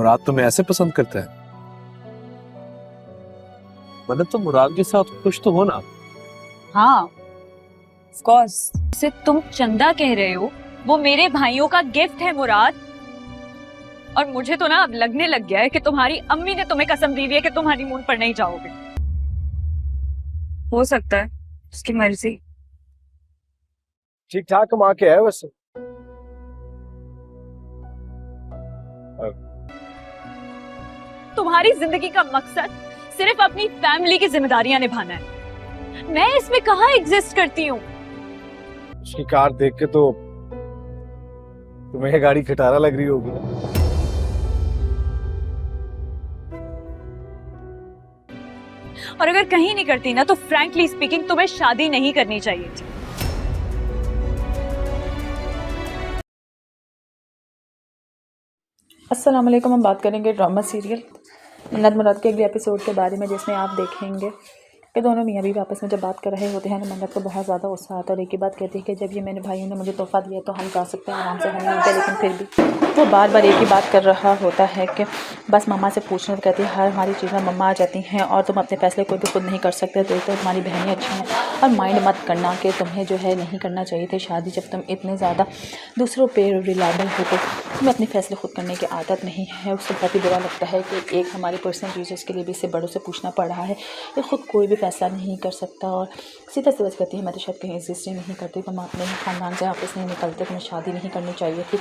मुराद तुम्हें ऐसे पसंद करता है? मतलब तुम मुराद के साथ खुश तो हो ना? हाँ ऑफ कोर्स। जैसे तुम चंदा कह रहे हो, वो मेरे भाइयों का गिफ्ट है मुराद। और मुझे तो ना अब लगने लग गया है कि तुम्हारी अम्मी ने तुम्हें कसम दी हुई है कि तुम हनीमून पर नहीं जाओगे। हो सकता है, उसकी मर्जी। ठीक ठाक कमा के है वैसे। तुम्हारी जिंदगी का मकसद सिर्फ अपनी फैमिली की जिम्मेदारियां निभाना है। मैं इसमें कहाँ एग्जिस्ट करती हूँ। उसकी कार देख के तो तुम्हें गाड़ी खटारा लग रही होगी। और अगर कहीं नहीं करती ना, तो फ्रैंकली स्पीकिंग तुम्हें शादी नहीं करनी चाहिए थी। अस्सलाम वालेकुम। हम बात करेंगे ड्रामा सीरियल मिन्नत मुराद के अगले एपिसोड के बारे में, जिसमें आप देखेंगे कि दोनों मियाँ बीवी आपस में जब बात कर रहे होते हैं ना, मन्नत को बहुत ज़्यादा गुस्सा आता है और एक ही बात कहती है कि जब ये मेरे भाइयों ने मुझे तोहफा दिया तो हम जा सकते हैं आराम से हनीमून पे, लेकिन फिर भी वो बार बार एक ही बात कर रहा होता है कि बस मम्मा से पूछना। तो कहती है हर हमारी चीज़ में मम्मा आ जाती हैं और तुम अपने फैसले कोई भी खुद नहीं कर सकते, तो तुम्हारी बहनें अच्छी हैं। और माइंड मत करना कि तुम्हें जो है नहीं करना चाहिए थे शादी, जब तुम इतने ज़्यादा दूसरों पर रिलायबल हो तो तुम्हें अपने फैसले खुद करने की आदत नहीं है। उससे बहुत ही बुरा लगता है कि एक हमारे पर्सनल रीजन्स के लिए भी इससे बड़ों से पूछना पड़ रहा है। ये खुद कोई भी फैसला नहीं कर सकता। और सीधा सीधा कहती है मैं तो शायद कहीं एग्जिस्ट ही नहीं करती, तुम अपने ही खानदान से वापस नहीं निकलते, तुम्हें शादी नहीं करनी चाहिए थी।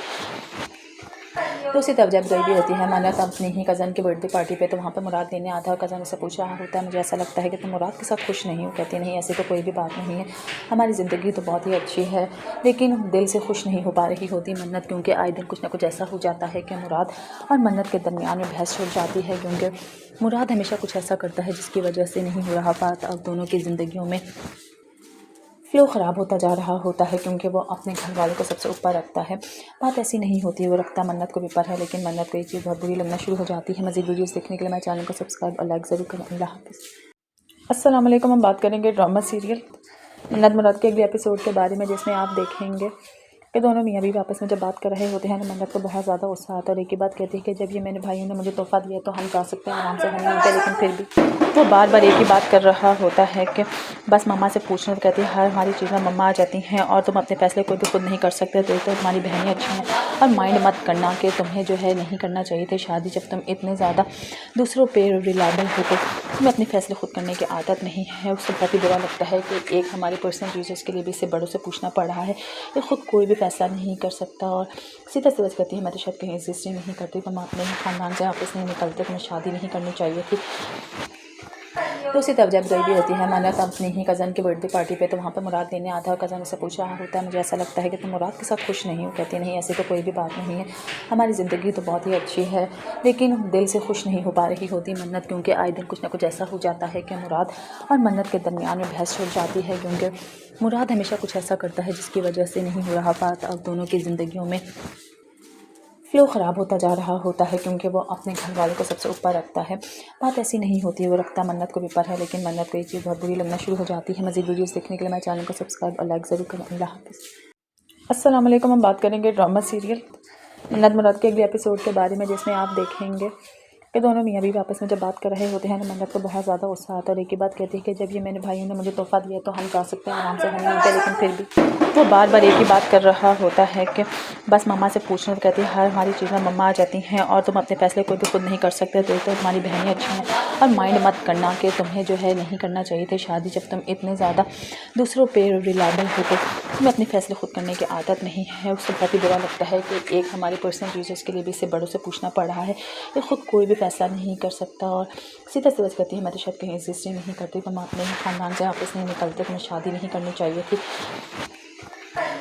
तो उसी तरफ जब गई भी होती है मन्नत अपनी ही कज़न की बर्थडे पार्टी पे, तो वहाँ पे मुराद लेने आता है और कज़न उससे पूछ रहा होता है मुझे ऐसा लगता है कि तुम मुराद के साथ खुश नहीं हो। कहती नहीं, ऐसी तो कोई भी बात नहीं है, हमारी ज़िंदगी तो बहुत ही अच्छी है, लेकिन दिल से खुश नहीं हो पा रही होती मन्नत, क्योंकि आए दिन कुछ ना कुछ ऐसा हो जाता है कि मुराद और मन्नत के दरमियान में बहस छुड़ जाती है, क्योंकि मुराद हमेशा कुछ ऐसा करता है जिसकी वजह से नहीं हो रहा बात और दोनों की ज़िंदगियों में फ्लो ख़राब होता जा रहा होता है, क्योंकि वो अपने घर वालों को सबसे ऊपर रखता है। बात ऐसी नहीं होती है, वो रखता मन्नत को भी ऊपर है, लेकिन मन्नत को ये चीज़ बहुत बुरी लगना शुरू हो जाती है। मज़ीद वीडियोस देखने के लिए मेरे चैनल को सब्सक्राइब और लाइक ज़रूर करें। अल्लाह हाफ़िज़। अस्सलाम वालेकुम। हम बात करेंगे ड्रामा सीरियल मिन्नत मुराद के अगले एपिसोड के बारे में, जिसमें आप देखेंगे कि दोनों मियाँ बीवी आपस में जब बात कर रहे होते हैं ना, मन्नत को बहुत ज़्यादा गुस्सा आता है और एक ही बात कहती है कि जब ये मेरे भाइयों ने मुझे तोहफा दिया तो हम जा सकते हैं आराम से हनीमून पे, लेकिन फिर भी वो बार बार एक ही बात कर रहा होता है कि बस मम्मा से पूछना। तो कहती है हर हमारी चीज़ में मम्मा आ जाती हैं और तुम अपने फैसले कोई भी खुद नहीं कर सकते, तो तुम्हारी बहनें अच्छी हैं। और माइंड मत करना कि तुम्हें जो है नहीं करना चाहिए थे शादी, जब तुम इतने ज़्यादा दूसरों पर रिलायबल हो तो तुम्हें अपने फैसले खुद करने की आदत नहीं है। उससे बहुत ही बुरा लगता है कि एक हमारे पर्सनल रीजन्स के लिए भी इससे बड़ों से पूछना पड़ रहा है। ये खुद कोई भी फैसला नहीं कर सकता। और सीधा सीधा कहती है मैं तो शायद कहीं एग्जिस्ट ही नहीं करती, तुम अपने ही खानदान से वापस नहीं निकलते, तुम्हें शादी नहीं करनी चाहिए थी। तो उसी तरफ जब गई भी होती है मन्नत अपनी ही कज़न की बर्थडे पार्टी पे, तो वहाँ पे मुराद लेने आता है और कज़न उससे पूछ रहा होता है मुझे ऐसा लगता है कि तुम मुराद के साथ खुश नहीं हो। कहती नहीं, ऐसी तो कोई भी बात नहीं है, हमारी ज़िंदगी तो बहुत ही अच्छी है, लेकिन दिल से खुश नहीं हो पा रही होती मन्नत, क्योंकि आए दिन कुछ ना कुछ ऐसा हो जाता है कि मुराद और मन्नत के दरमियान में बहस छुड़ जाती है, क्योंकि मुराद हमेशा कुछ ऐसा करता है जिसकी वजह से नहीं हो रहा बात और दोनों की ज़िंदगियों में फ्लो ख़राब होता जा रहा होता है, क्योंकि वो अपने घर वालों को सबसे ऊपर रखता है। बात ऐसी नहीं होती है, वो रखता मन्नत को भी ऊपर है, लेकिन मन्नत को ये चीज़ बहुत बुरी लगना शुरू हो जाती है। मज़ीद वीडियोस देखने के लिए मेरे चैनल को सब्सक्राइब और लाइक ज़रूर करें। अल्लाह हाफ़िज़। अस्सलाम वालेकुम। हम बात करेंगे ड्रामा सीरियल मिन्नत मुराद के अगले एपिसोड के बारे में, जिसमें आप देखेंगे कि दोनों मियाँ बीवी आपस में जब बात कर रहे होते हैं ना, मन्नत को बहुत ज़्यादा गुस्सा आता है और एक ही बात कहती है कि जब ये मेरे भाइयों ने मुझे तोहफा दिया तो हम जा सकते हैं आराम से हनीमून पे, लेकिन फिर भी वो बार बार एक ही बात कर रहा होता है कि बस मम्मा से पूछना। तो कहती है हर हमारी चीज़ में मम्मा आ जाती हैं और तुम अपने फैसले कोई भी खुद नहीं कर सकते, तो तुम्हारी बहनें अच्छी हैं। और माइंड मत करना कि तुम्हें जो है नहीं करना चाहिए थे शादी, जब तुम इतने ज़्यादा दूसरों पर रिलायबल हो तो तुम्हें अपने फैसले खुद करने की आदत नहीं है। उससे बहुत ही बुरा लगता है कि एक हमारे पर्सनल रीजन्स के लिए भी इससे बड़ों से पूछना पड़ रहा है। ये खुद कोई भी फैसला नहीं कर सकता। और सीधा सीधा कहती है मैं तो शायद कहीं एग्जिस्ट ही नहीं करती, तुम अपने ही खानदान से वापस नहीं निकलते, तुम्हें शादी नहीं करनी चाहिए थी।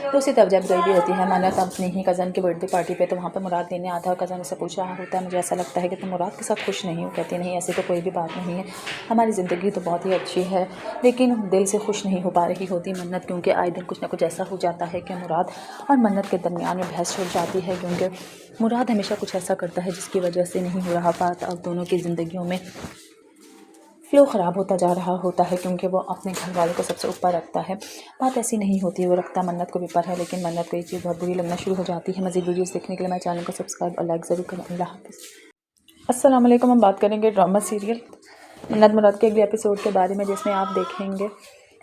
तो उसी तरफ जब गई भी होती है मन्नत अपनी ही कज़न की बर्थडे पार्टी पे, तो वहाँ पे मुराद लेने आता है और कज़न उससे पूछ रहा होता है मुझे ऐसा लगता है कि तुम मुराद के साथ खुश नहीं हो। कहती नहीं, ऐसी तो कोई भी बात नहीं है, हमारी ज़िंदगी तो बहुत ही अच्छी है, लेकिन दिल से खुश नहीं हो पा रही होती मन्नत, क्योंकि आए दिन कुछ ना कुछ ऐसा हो जाता है कि मुराद और मन्नत के दरमियान में बहस छुड़ जाती है, क्योंकि मुराद हमेशा कुछ ऐसा करता है जिसकी वजह से नहीं हो रहा बात और दोनों की ज़िंदगियों में फ्लो ख़राब होता जा रहा होता है, क्योंकि वो अपने घर वालों को सबसे ऊपर रखता है। बात ऐसी नहीं होती है, वो रखता मन्नत को भी ऊपर है, लेकिन मन्नत को ये चीज़ बहुत बुरी लगना शुरू हो जाती है। मज़ीद वीडियोस देखने के लिए मेरे चैनल को सब्सक्राइब और लाइक ज़रूर करें। अल्लाह हाफ़िज़। अस्सलाम वालेकुम। हम बात करेंगे ड्रामा सीरियल मन्नत मुराद के अगले एपिसोड के बारे में, जिसमें आप देखेंगे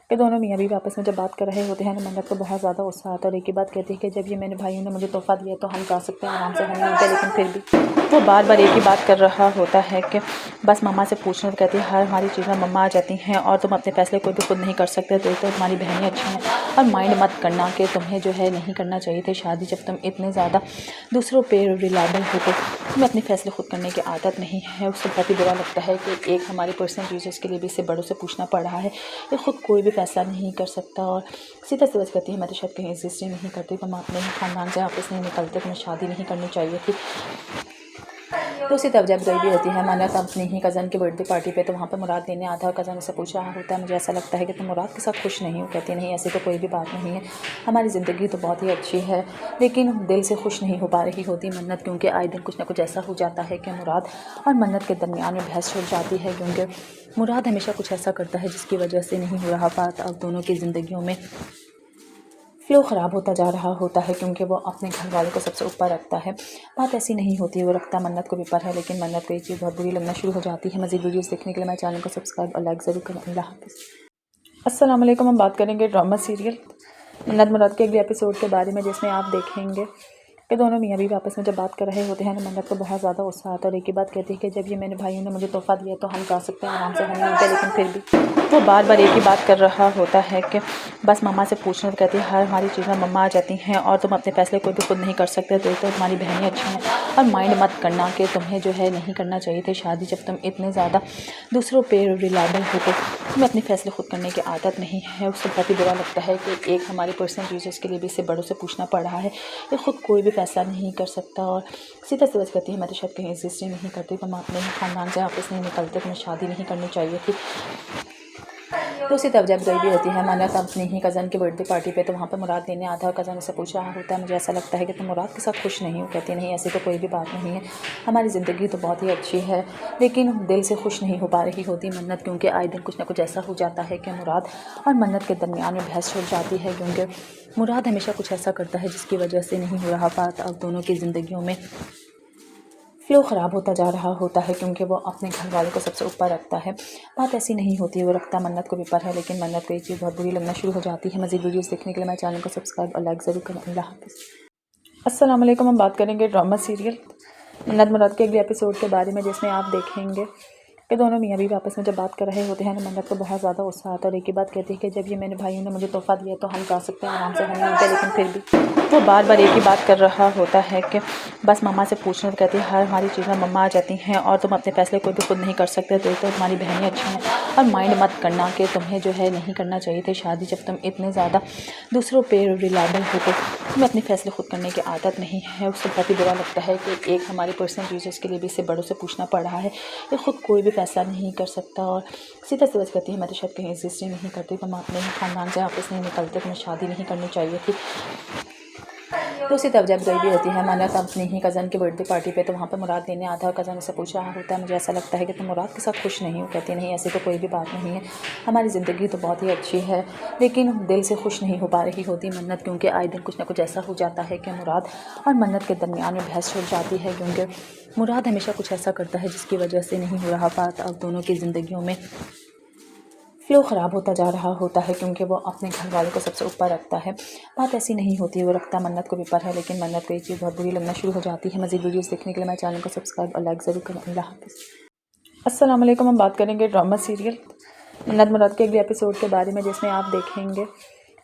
कि दोनों मियाँ बीवी आपस में जब बात कर रहे होते हैं ना, मन्नत को बहुत ज़्यादा गुस्सा आता है और एक ही बात कहती है कि जब ये मैंने भाइयों ने मुझे तोहफ़ा दिया तो हम जा सकते हैं आराम से घूमने पे, लेकिन फिर भी वो बार बार एक ही बात कर रहा होता है कि बस मम्मा से पूछना, तो कहती है हर हमारी चीज़ में मम्मा आ जाती हैं और तुम अपने फैसले कोई भी खुद नहीं कर सकते, तो तुम्हारी बहनें अच्छी हैं और माइंड मत करना कि तुम्हें जो है नहीं करना चाहिए थे शादी, जब तुम इतने ज़्यादा दूसरों पे रिलायबल हो तो तुम्हें अपने फैसले खुद करने की आदत नहीं है। उससे बहुत ही बुरा लगता है कि एक हमारे पर्सनल रीजन्स के लिए भी इससे बड़ों से पूछना पड़ रहा है, ये खुद कोई भी फैसला नहीं कर सकता। और सीधा सीधा कहती है मैं तो शायद कहीं एग्जिस्ट ही नहीं करती, तुम अपने ही खानदान से वापस नहीं निकलते, तुम्हें शादी नहीं करनी चाहिए थी। तो उसी तरफ जब गई भी होती है मन्नत अपनी ही कज़न की बर्थडे पार्टी पे, तो वहाँ पर मुराद लेने आता है। कज़न उससे पूछ रहा होता है मुझे ऐसा लगता है कि तुम मुराद के साथ खुश नहीं हो। कहती नहीं, ऐसी तो कोई भी बात नहीं है, हमारी ज़िंदगी तो बहुत ही अच्छी है, लेकिन दिल से खुश नहीं हो पा रही होती मन्नत, क्योंकि आए दिन कुछ ना कुछ ऐसा हो जाता है कि मुराद और मन्नत के दरमियान में बहस छुड़ जाती है, क्योंकि मुराद हमेशा कुछ ऐसा करता है जिसकी वजह से नहीं हो रहा बात। अब दोनों की ज़िंदगियों में फ्लो ख़राब होता जा रहा होता है, क्योंकि वो अपने घर वालों को सबसे ऊपर रखता है। बात ऐसी नहीं होती है, वो रखता मन्नत को भी ऊपर है, लेकिन मन्नत को ये चीज़ बहुत बुरी लगना शुरू हो जाती है। मज़ीद वीडियोस देखने के लिए मेरे चैनल को सब्सक्राइब और लाइक ज़रूर करें। अल्लाह हाफ़िज़। अस्सलाम वालेकुम। हम बात करेंगे ड्रामा सीरियल मन्नत मुराद के अगले एपिसोड के बारे में, जिसमें आप देखेंगे कि दोनों मियाँ बीवी आपस में जब बात कर रहे होते हैं ना, मन्नत को बहुत ज़्यादा गुस्सा आता है और एक ही बात कहती है कि जब ये मैंने भाइयों ने मुझे तोहफ़ा दिया तो हम जा सकते हैं आराम से घूमने पे, लेकिन फिर भी वो बार बार एक ही बात कर रहा होता है कि बस मम्मा से पूछना, तो कहती है हर हमारी चीज़ में मम्मा आ जाती हैं और तुम अपने फैसले कोई भी खुद नहीं कर सकते, तो तुम्हारी बहनें अच्छी हैं और माइंड मत करना कि तुम्हें जो है नहीं करना चाहिए थे शादी, जब तुम इतने ज़्यादा दूसरों पे रिलायबल हो तो तुम्हें अपने फैसले खुद करने की आदत नहीं है। उससे बहुत ही बुरा लगता है कि एक हमारे पर्सनल रीजन्स के लिए भी इससे बड़ों से पूछना पड़ रहा है, ये खुद कोई भी फैसला नहीं कर सकता। और सीधा सीधा कहती है मैं तो शायद कहीं एग्जिस्ट ही नहीं करती, तुम अपने ही खानदान से वापस नहीं निकलते, तुम्हें शादी नहीं करनी चाहिए थी। तो उसी तरफ जब गई भी होती है मन्नत अपनी ही कज़न की बर्थडे पार्टी पे, तो वहाँ पर मुराद लेने आता है। कज़न उससे पूछ रहा होता है मुझे ऐसा लगता है कि तुम मुराद के साथ खुश नहीं हो। कहती नहीं, ऐसी तो कोई भी बात नहीं है, हमारी ज़िंदगी तो बहुत ही अच्छी है, लेकिन दिल से खुश नहीं हो पा रही होती मन्नत, क्योंकि आए दिन कुछ ना कुछ ऐसा हो जाता है कि मुराद और मन्नत के दरमियान में बहस छुड़ जाती है, क्योंकि मुराद हमेशा कुछ ऐसा करता है जिसकी वजह से नहीं हो रहा बात। अब दोनों की ज़िंदगियों में फ्लो ख़राब होता जा रहा होता है, क्योंकि वो अपने घर वालों को सबसे ऊपर रखता है। बात ऐसी नहीं होती है, वो रखता मन्नत को भी ऊपर है, लेकिन मन्नत को ये चीज़ बहुत बुरी लगना शुरू हो जाती है। मज़ीद वीडियोस देखने के लिए मेरे चैनल को सब्सक्राइब और लाइक ज़रूर करें। अल्लाह हाफ़िज़। अस्सलाम वालेकुम। हम बात करेंगे ड्रामा सीरियल मन्नत मुराद के अगले एपिसोड के बारे में, जिसमें आप देखेंगे कि दोनों मियाँ बीवी आपस में जब बात कर रहे होते हैं ना, मन्नत को बहुत ज़्यादा गुस्सा आता है और एक ही बात कहती है कि जब ये मैंने भाइयों ने मुझे तोहफ़ा दिया तो हम जा सकते हैं आराम से घूमने पे, लेकिन फिर भी वो बार बार एक ही बात कर रहा होता है कि बस मम्मा से पूछना, तो कहती है हर हमारी चीज़ में मम्मा आ जाती हैं और तुम अपने फैसले कोई भी खुद नहीं कर सकते, तो तुम्हारी बहनें अच्छी हैं और माइंड मत करना कि तुम्हें जो है नहीं करना चाहिए थे शादी, जब तुम इतने ज़्यादा दूसरों पे रिलायबल हो तो तुम्हें अपने फैसले खुद करने की आदत नहीं है। उससे बहुत ही बुरा लगता है कि एक हमारे पर्सनल रीजन्स के लिए भी इससे बड़ों से पूछना पड़ रहा है, ये खुद कोई भी फैसला नहीं कर सकता। और सीधा सीधा कहती है मैं तो शायद कहीं एग्जिस्ट ही नहीं करती, तुम अपने ही खानदान से वापस नहीं निकलते, तुम्हें शादी नहीं करनी चाहिए थी। तो उसी तरफ जब गई भी होती है मन्नत अपनी ही कज़न की बर्थडे पार्टी पे, तो वहाँ पर मुराद लेने आता है। कज़न उससे पूछ रहा होता है मुझे ऐसा लगता है कि तुम मुराद के साथ खुश नहीं हो। कहती नहीं, ऐसी तो कोई भी बात नहीं है, हमारी ज़िंदगी तो बहुत ही अच्छी है, लेकिन दिल से खुश नहीं हो पा रही होती मन्नत, क्योंकि आए दिन कुछ ना कुछ ऐसा हो जाता है कि मुराद और मन्नत के दरमियान में बहस छुड़ जाती है, क्योंकि मुराद हमेशा कुछ ऐसा करता है जिसकी वजह से नहीं हो रहा बात। अब दोनों की ज़िंदगियों में फ्लो ख़राब होता जा रहा होता है, क्योंकि वो अपने घर वालों को सबसे ऊपर रखता है। बात ऐसी नहीं होती है, वो रखता मन्नत को भी ऊपर है, लेकिन मन्नत को ये चीज़ बहुत बुरी लगना शुरू हो जाती है। मज़ीद वीडियोस देखने के लिए मेरे चैनल को सब्सक्राइब और लाइक ज़रूर करें। अल्लाह हाफ़िज़। अस्सलाम वालेकुम। हम बात करेंगे ड्रामा सीरियल मन्नत मुराद के अगले एपिसोड के बारे में, जिसमें आप देखेंगे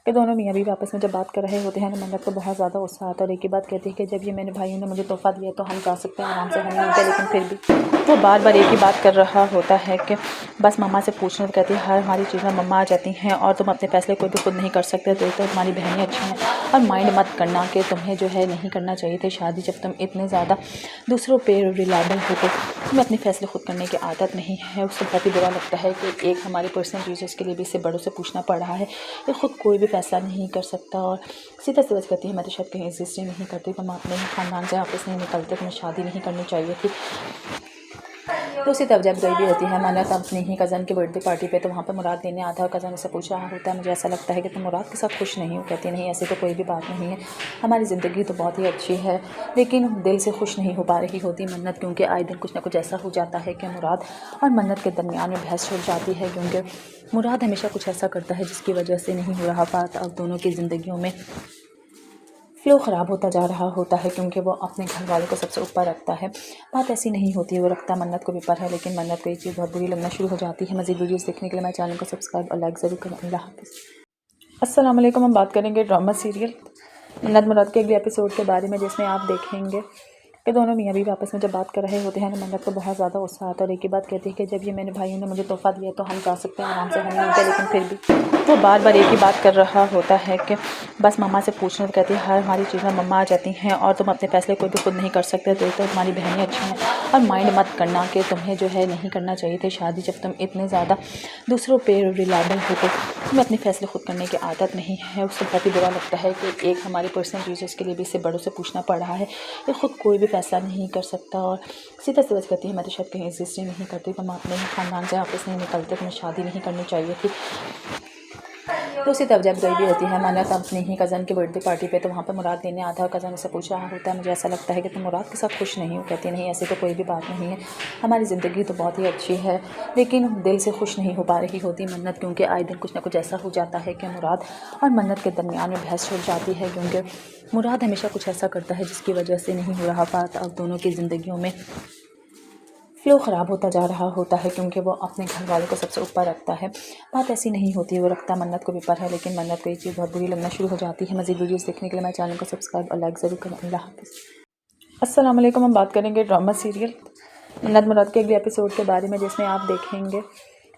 कि दोनों मियाँ बीवी आपस में जब बात कर रहे होते हैं ना, मन्नत को बहुत ज़्यादा गुस्सा आता है और एक ही बात कहती है कि जब ये मैंने भाइयों ने मुझे तोहफ़ा दिया तो हम जा सकते हैं आराम से घूमने पे, लेकिन फिर भी वो बार बार एक ही बात कर रहा होता है कि बस मम्मा से पूछना, तो कहती है हर हमारी चीज़ में मम्मा आ जाती हैं और तुम अपने फैसले कोई भी खुद नहीं कर सकते, तो तुम्हारी बहनें अच्छी हैं और माइंड मत करना कि तुम्हें जो है नहीं करना चाहिए थे शादी, जब तुम इतने ज़्यादा दूसरों पे रिलायबल हो तो तुम्हें अपने फैसले खुद करने की आदत नहीं है। उससे बहुत ही बुरा लगता है कि एक हमारे पर्सनल रीजन्स के लिए भी इससे बड़ों से पूछना पड़ रहा है, ये खुद कोई भी फैसला नहीं कर सकता। और सीधा सीधा कहती है मैं तो शायद कहीं एग्जिस्ट ही नहीं करती, तुम अपने ही खानदान से वापस नहीं निकलते, तुम्हें शादी नहीं करनी चाहिए थी। तो उसी तरफ जब गई भी होती है मन्नत अपनी ही कज़न की बर्थडे पार्टी पे, तो वहाँ पे मुराद लेने आता है और कज़न उससे पूछ रहा होता है मुझे ऐसा लगता है कि तुम मुराद के साथ खुश नहीं हो। कहती नहीं, ऐसी तो कोई भी बात नहीं है, हमारी ज़िंदगी तो बहुत ही अच्छी है, लेकिन दिल से खुश नहीं हो पा रही होती मन्नत, क्योंकि आए दिन कुछ ना कुछ ऐसा हो जाता है कि मुराद और मन्नत के दरमियान में बहस छुड़ जाती है, क्योंकि मुराद हमेशा कुछ ऐसा करता है जिसकी वजह से नहीं हो रहा बात और दोनों की ज़िंदगियों में फ्लो ख़राब होता जा रहा होता है, क्योंकि वो अपने घर वालों को सबसे ऊपर रखता है। बात ऐसी नहीं होती है, वो रखता मन्नत को भी पर है, लेकिन मन्नत को ये चीज़ बहुत बुरी लगना शुरू हो जाती है। मज़ीद वीडियोस देखने के लिए मेरे चैनल को सब्सक्राइब और लाइक ज़रूर करें। अल्लाह हाफ़िज़। अस्सलाम वालेकुम। हम बात करेंगे ड्रामा सीरियल मन्नत मुराद के अगले एपिसोड के बारे में, जिसमें आप देखेंगे कि दोनों मियाँ बीवी आपस में जब बात कर रहे होते हैं ना, मन्नत को बहुत ज़्यादा गुस्सा आता है और एक ही बात कहती है कि जब ये मैंने भाइयों ने मुझे तोहफ़ा दिया तो हम जा सकते हैं आराम से होने होते, लेकिन फिर भी वो बार बार एक ही बात कर रहा होता है कि बस मम्मा से पूछना। तो कहती है हर हमारी चीज़ में मम्मा आ जाती हैं और तुम अपने फैसले कोई भी खुद नहीं कर सकते, तो तुम्हारी बहनें अच्छी हैं और माइंड मत करना कि तुम्हें जो है नहीं करना चाहिए थे शादी, जब तुम इतने ज़्यादा दूसरों पर रिलायबल हो तो तुम्हें अपने फैसले खुद करने की आदत नहीं है। उससे बहुत ही बुरा लगता है कि एक हमारे पर्सनल रीजन्स के लिए भी इससे बड़ों से पूछना पड़ रहा है, ये खुद कोई भी फैसला नहीं कर सकता। और सीधा सीधा कहती है मैं तो शायद कहीं एग्जिस्ट ही नहीं करती, तुम अपने ही खानदान से वापस नहीं निकलते, तुम्हें शादी नहीं करनी चाहिए थी। तो उसी तरफ जब गई भी होती है मन्नत अपनी ही कज़न की बर्थडे पार्टी पे, तो वहाँ पे मुराद लेने आता है और कज़न उससे पूछ रहा होता है मुझे ऐसा लगता है कि तुम मुराद के साथ खुश नहीं हो। कहती नहीं, ऐसी तो कोई भी बात नहीं है, हमारी ज़िंदगी तो बहुत ही अच्छी है, लेकिन दिल से खुश नहीं हो पा रही होती मन्नत, क्योंकि आए दिन कुछ ना कुछ ऐसा हो जाता है कि मुराद और मन्नत के दरमियान में बहस छुड़ जाती है, क्योंकि मुराद हमेशा कुछ ऐसा करता है जिसकी वजह से नहीं हो रहा बात और दोनों की ज़िंदगियों में फ्लो ख़राब होता जा रहा होता है, क्योंकि वो अपने घर वालों को सबसे ऊपर रखता है। बात ऐसी नहीं होती है, वो रखता मन्नत को भी पर है, लेकिन मन्नत को ये चीज़ बहुत बुरी लगना शुरू हो जाती है। मज़ीद वीडियोस देखने के लिए मेरे चैनल को सब्सक्राइब और लाइक ज़रूर करें। अल्लाह हाफ़िज़। अस्सलाम वालेकुम। हम बात करेंगे ड्रामा सीरियल मन्नत मुराद के अगले एपिसोड के बारे में, जिसमें आप देखेंगे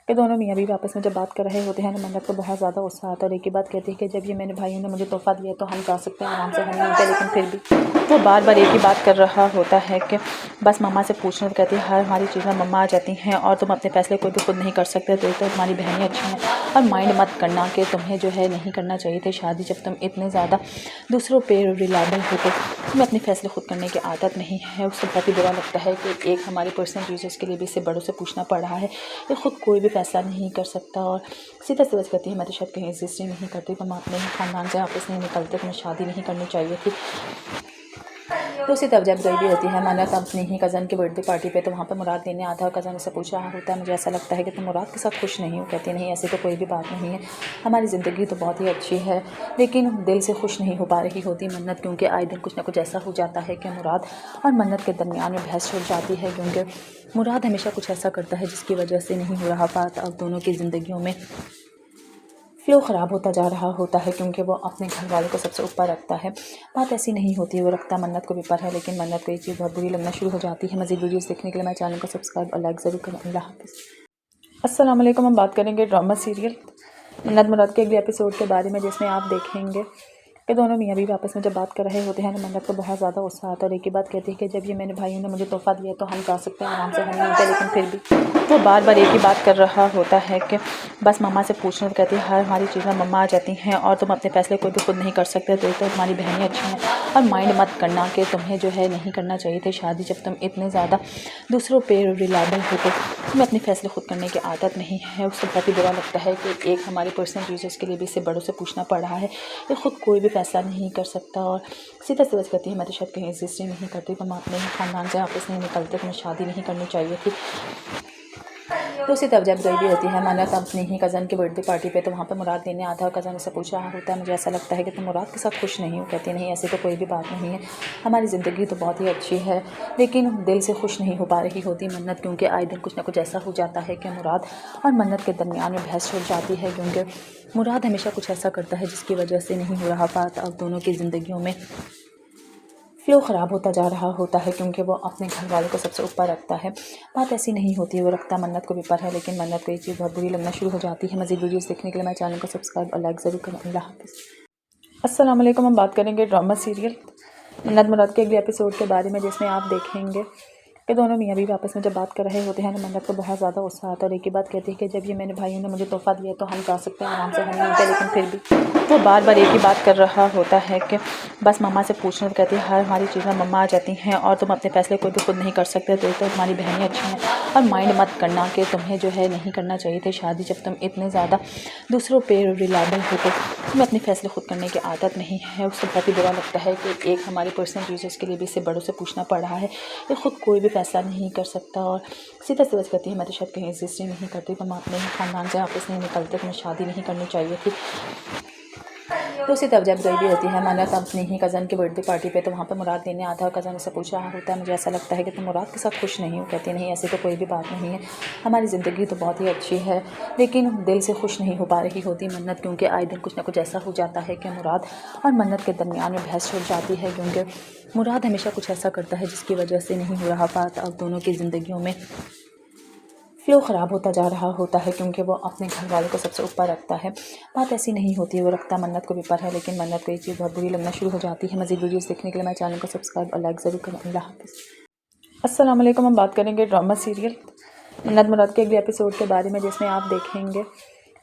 कि दोनों मियाँ बीवी आपस में जब बात कर रहे होते हैं ना, मन्नत को बहुत ज़्यादा गुस्सा आता है और एक ही बात कहती है कि जब ये मैंने भाइयों ने मुझे तोहफ़ा दिया तो हम जा सकते हैं आराम से होने होते, लेकिन फिर भी वो बार बार एक ही बात कर रहा होता है कि बस मम्मा से पूछना। तो कहती है हर हमारी चीज़ में मम्मा आ जाती हैं और तुम अपने फैसले कोई भी खुद नहीं कर सकते, तो तुम्हारी बहनें अच्छी हैं और माइंड मत करना कि तुम्हें जो है नहीं करना चाहिए थे शादी, जब तुम इतने ज़्यादा दूसरों पर रिलायबल हो तो तुम्हें अपने फैसले खुद करने की आदत नहीं है। उससे बहुत ही बुरा लगता है कि एक हमारे पर्सनल रीजन्स के लिए भी इससे बड़ों से पूछना पड़ रहा है, ये खुद कोई भी फैसला नहीं कर सकता। और सीधा सीधा कहती है मैं तो शायद कहीं एग्जिस्ट ही नहीं करती, तुम अपने ही खानदान से वापस नहीं निकलते, तुम्हें शादी नहीं करनी चाहिए थी। तो उसी तरफ जब गई भी होती है मन्नत अपनी ही कज़न की बर्थडे पार्टी पे, तो वहाँ पे मुराद लेने आता है और कज़न उससे पूछ रहा होता है मुझे ऐसा लगता है कि तुम मुराद के साथ खुश नहीं हो। कहती नहीं, ऐसी तो कोई भी बात नहीं है, हमारी ज़िंदगी तो बहुत ही अच्छी है, लेकिन दिल से खुश नहीं हो पा रही होती मन्नत, क्योंकि आए दिन कुछ ना कुछ ऐसा हो जाता है कि मुराद और मन्नत के दरमियान में बहस छुड़ जाती है, क्योंकि मुराद हमेशा कुछ ऐसा करता है जिसकी वजह से नहीं हो रहा बात और दोनों की ज़िंदगियों में फ्लो ख़राब होता जा रहा होता है, क्योंकि वो अपने घर वालों को सबसे ऊपर रखता है। बात ऐसी नहीं होती है, वो रखता मन्नत को भी पर है, लेकिन मन्नत को ये चीज़ बहुत बुरी लगना शुरू हो जाती है। मज़ीद वीडियोस देखने के लिए मेरे चैनल को सब्सक्राइब और लाइक ज़रूर करें। अल्लाह हाफ़िज़। अस्सलाम वालेकुम। हम बात करेंगे ड्रामा सीरियल मन्नत मुराद के अगले एपिसोड के बारे में, जिसमें आप देखेंगे कि दोनों मियाँ बीवी आपस में जब बात कर रहे होते हैं ना, मन्नत को बहुत ज़्यादा गुस्सा आता है और एक ही बात कहती है कि जब ये मैंने भाइयों ने मुझे तोहफ़ा दिया तो हम जा सकते हैं आराम से होने होते, लेकिन फिर भी वो बार बार एक ही बात कर रहा होता है कि बस मम्मा से पूछना। तो कहती है हर हमारी चीज़ में मम्मा आ जाती हैं और तुम अपने फैसले कोई भी खुद नहीं कर सकते, तो तुम्हारी बहनें अच्छी हैं और माइंड मत करना कि तुम्हें जो है नहीं करना चाहिए थे शादी, जब तुम इतने ज़्यादा दूसरों पर रिलायबल हो तो तुम्हें अपने फैसले खुद करने की आदत नहीं है। उससे बहुत ही बुरा लगता है कि एक हमारे पर्सनल रीजन्स के लिए भी इससे बड़ों से पूछना पड़ रहा है, ये खुद कोई भी फैसला नहीं कर सकता। और सीधा सीधा कहती है मैं तो शायद कहीं एग्जिस्ट ही नहीं करती, तुम अपने ही खानदान से वापस नहीं निकलते, तुम्हें शादी नहीं करनी चाहिए थी। तो उसी तरफ जब गई भी होती है मन्नत अपनी ही कज़न की बर्थडे पार्टी पे, तो वहाँ पे मुराद लेने आता है और कज़न उससे पूछ रहा होता है मुझे ऐसा लगता है कि तुम मुराद के साथ खुश नहीं हो। कहती नहीं, ऐसी तो कोई भी बात नहीं है, हमारी ज़िंदगी तो बहुत ही अच्छी है, लेकिन दिल से खुश नहीं हो पा रही होती मन्नत, क्योंकि आए दिन कुछ ना कुछ ऐसा हो जाता है कि मुराद और मन्नत के दरमियान में बहस छुड़ जाती है, क्योंकि मुराद हमेशा कुछ ऐसा करता है जिसकी वजह से नहीं हो रहा बात और दोनों की ज़िंदगियों में फ्लो ख़राब होता जा रहा होता है, क्योंकि वो अपने घर वालों को सबसे ऊपर रखता है। बात ऐसी नहीं होती है, वो रखता मन्नत को भी पर है, लेकिन मन्नत को ये चीज़ बहुत बुरी लगना शुरू हो जाती है। मज़ीद वीडियोस देखने के लिए मेरे चैनल को सब्सक्राइब और लाइक ज़रूर करें। अल्लाह हाफ़िज़। अस्सलाम वालेकुम। हम बात करेंगे ड्रामा सीरियल मन्नत मुराद के अगले एपिसोड के बारे में, जिसमें आप देखेंगे कि दोनों मियाँ बीवी आपस में जब बात कर रहे होते हैं ना, मन्नत को बहुत ज़्यादा गुस्सा आता है और एक ही बात कहती है कि जब ये मैंने भाइयों ने मुझे तोहफ़ा दिया तो हम जा सकते हैं आराम से घूमने पे, लेकिन फिर भी वो बार बार एक ही बात कर रहा होता है कि बस मम्मा से पूछना, तो कहती है हर हमारी चीज़ में मम्मा आ जाती हैं और तुम अपने फैसले कोई भी खुद नहीं कर सकते, तो तुम्हारी बहनें अच्छी हैं और माइंड मत करना कि तुम्हें जो है नहीं करना चाहिए थे शादी, जब तुम इतने ज़्यादा दूसरों पे रिलायबल हो तो तुम्हें अपने फैसले खुद करने की आदत नहीं है। उससे बहुत ही बुरा लगता है कि एक हमारे पर्सनल रीजन्स के लिए भी इससे बड़ों से पूछना पड़ रहा है। ये खुद कोई भी फैसला नहीं कर सकता और सीधा सी बस कहती है मैं तो शायद कहीं एग्जिस्ट ही नहीं करती, तुम अपने ही खानदान से वापस नहीं निकलते, तुम्हें शादी नहीं करनी चाहिए थी। तो उसी तरफ जब गई भी होती है मन्नत अपनी ही कज़न की बर्थडे पार्टी पे, तो वहाँ पे मुराद लेने आता है और कज़न उससे पूछ रहा होता है मुझे ऐसा लगता है कि तुम मुराद के साथ खुश नहीं हो। कहती नहीं, ऐसी तो कोई भी बात नहीं है, हमारी ज़िंदगी तो बहुत ही अच्छी है, लेकिन दिल से खुश नहीं हो पा रही होती मन्नत, क्योंकि आए दिन कुछ ना कुछ ऐसा हो जाता है कि मुराद और मन्नत के दरमियान में बहस छुड़ जाती है, क्योंकि मुराद हमेशा कुछ ऐसा करता है जिसकी वजह से नहीं हो रहा बात और दोनों की ज़िंदगियों में फ्लो ख़राब होता जा रहा होता है, क्योंकि वो अपने घर वालों को सबसे ऊपर रखता है। बात ऐसी नहीं होती है, वो रखता मन्नत को भी ऊपर है, लेकिन मन्नत को ये चीज़ बहुत बुरी लगना शुरू हो जाती है। मज़ीद वीडियोस देखने के लिए मेरे चैनल को सब्सक्राइब और लाइक ज़रूर करें। अल्लाह हाफ़िज़। अस्सलाम वालेकुम। हम बात करेंगे ड्रामा सीरियल मन्नत मुराद के अगले एपिसोड के बारे में, जिसमें आप देखेंगे